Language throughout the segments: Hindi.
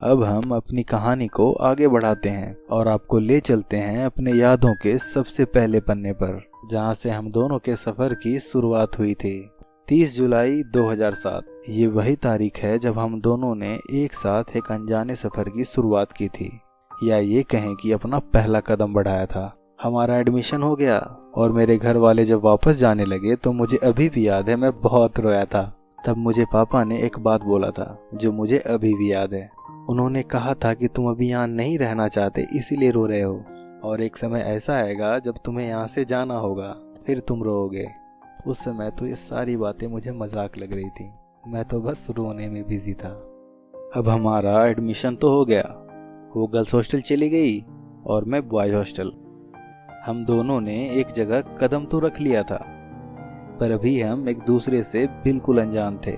अब हम अपनी कहानी को आगे बढ़ाते हैं और आपको ले चलते हैं अपने यादों के सबसे पहले पन्ने पर, जहां से हम दोनों के सफर की शुरुआत हुई थी। 30 जुलाई 2007 ये वही तारीख है जब हम दोनों ने एक साथ एक अनजाने सफर की शुरुआत की थी, या ये कहें कि अपना पहला कदम बढ़ाया था। हमारा एडमिशन हो गया और मेरे घर वाले जब वापस जाने लगे तो मुझे अभी भी याद है मैं बहुत रोया था। तब मुझे पापा ने एक बात बोला था जो मुझे अभी भी याद है। उन्होंने कहा था कि तुम अभी यहाँ नहीं रहना चाहते इसीलिए रो रहे हो, और एक समय ऐसा आएगा जब तुम्हें यहाँ से जाना होगा, फिर तुम रोओगे। उस समय तो ये सारी बातें मुझे मजाक लग रही थी, मैं तो बस रोने में बिजी था। अब हमारा एडमिशन तो हो गया, वो गर्ल्स हॉस्टल चली गई और मैं बॉयज हॉस्टल। हम दोनों ने एक जगह कदम तो रख लिया था, पर अभी हम एक दूसरे से बिल्कुल अनजान थे।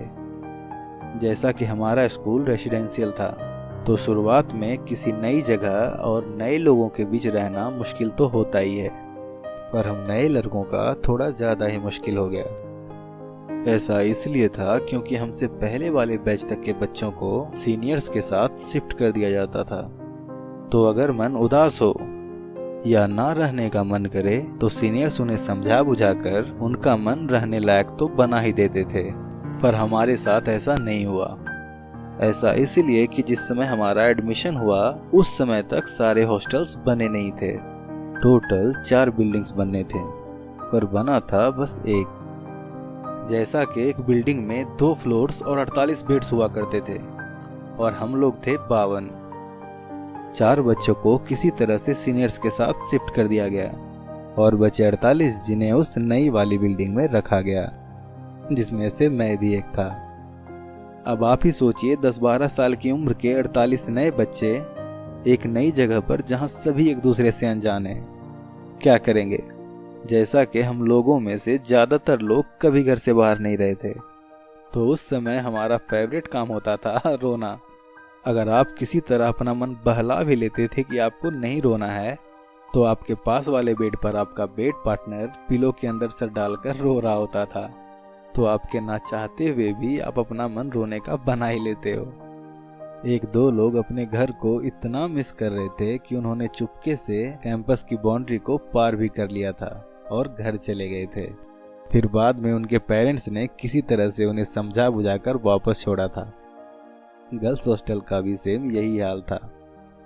जैसा कि हमारा स्कूल रेसिडेंशियल था, तो शुरुआत में किसी नई जगह और नए लोगों के बीच रहना मुश्किल तो होता ही है, पर हम नए लड़कों का थोड़ा ज़्यादा ही मुश्किल हो गया। ऐसा इसलिए था क्योंकि हमसे पहले वाले बैच तक के बच्चों को सीनियर्स के साथ शिफ्ट कर दिया जाता था। तो अगर मन उदास हो या ना रहने का मन करे तो सीनियर्स उन्हें समझा बुझाकर उनका मन रहने लायक तो बना ही देते थे, पर हमारे साथ ऐसा नहीं हुआ। ऐसा इसलिए कि जिस समय हमारा एडमिशन हुआ उस समय तक सारे हॉस्टल्स बने नहीं थे। टोटल 4 बिल्डिंग्स बनने थे, पर बना था बस एक। जैसा कि एक बिल्डिंग में 2 फ्लोर्स और 48 बेड्स हुआ करते थे, और हम लोग थे 52। 4 बच्चों को किसी तरह से सीनियर्स के साथ शिफ्ट कर दिया गया, और बचे 48 जिन्हें उस नई वाली बिल्डिंग में रखा गया, जिसमें से मैं भी एक था। अब आप ही सोचिए, 10-12 साल की उम्र के 48 नए बच्चे एक नई जगह पर जहां सभी एक दूसरे से अनजान हैं, क्या करेंगे। जैसा कि हम लोगों में से ज़्यादातर लोग कभी घर से बाहर नहीं रहे थे, तो उस समय हमारा फेवरेट काम होता था रोना। अगर आप किसी तरह अपना मन बहला भी लेते थे कि आपको नहीं रोना है, तो आपके पास वाले बेड पर आपका बेड पार्टनर पिलो के अंदर सर डालकर रो रहा होता था, तो आपके ना चाहते हुए भी आप अपना मन रोने का बना ही लेते हो। 1-2 लोग अपने घर को इतना मिस कर रहे थे कि उन्होंने चुपके से कैंपस की बाउंड्री को पार भी कर लिया था और घर चले गए थे। फिर बाद में उनके पेरेंट्स ने किसी तरह से उन्हें समझा बुझाकर वापस छोड़ा था। गर्ल्स हॉस्टल का भी सेम यही हाल था,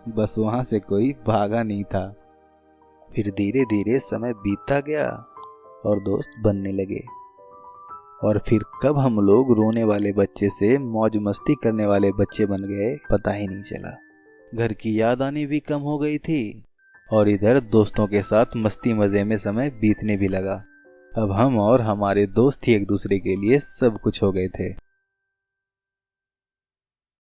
बस वहाँ से कोई भागा नहीं था। फिर धीरे धीरे समय बीतता गया और दोस्त बनने लगे, और फिर कब हम लोग रोने वाले बच्चे से मौज मस्ती करने वाले बच्चे बन गए पता ही नहीं चला। घर की याद आनी भी कम हो गई थी, और इधर दोस्तों के साथ मस्ती मजे में समय बीतने भी लगा। अब हम और हमारे दोस्त ही एक दूसरे के लिए सब कुछ हो गए थे।